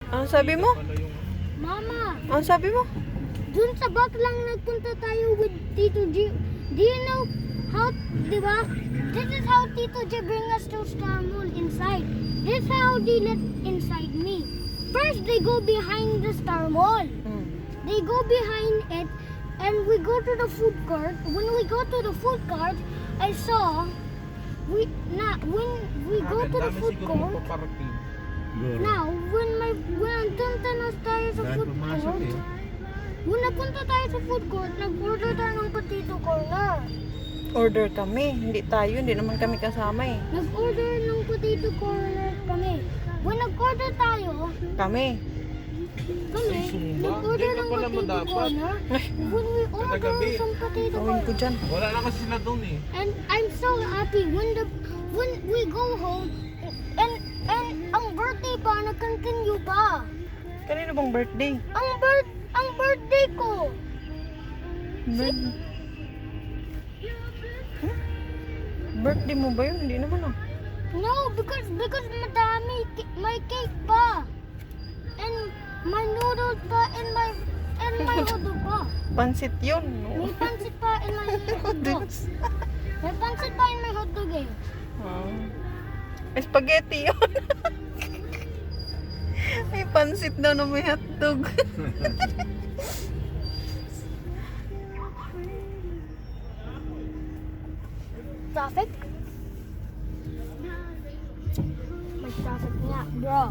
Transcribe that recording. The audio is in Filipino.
Ano sabi mo? Mama, Ano sabi mo? dun sa back lang nagpunta tayo with Tito G. Do you know how, di ba? This is how Tito G bring us to Star Mall inside. This is how they let inside me. First, they go behind the Star Mall. They go behind it, and we go to the food court. When we go to the food court, I saw, when we go to the food court, now, when napunta na tayo sa food court, when napunta tayo sa food court, nag-order tayo ng potato corner. Order kami. Hindi tayo. Hindi naman kami kasama eh. Nag-order ng potato corner kami. When nag-order tayo, Kami. nag-order ng potato corner. When we order some potato Tawin ko corner, dyan. Wala na kasi sila doon eh. and I'm so happy when we go home, and ang birthday pa, nag-continue pa. Kanino bang birthday? Ang birthday ko. Birthday mo ba yun? Hindi naman ah. No, because madami, may cake pa. And my noodles pa, and my hotdog pa. Pansit yun. May pansit pa in my hotdog. May pansit pa in my hotdog eh. Spaghetti yun. May pansit daw na may hotdog. Traffic? May traffic nga, bro.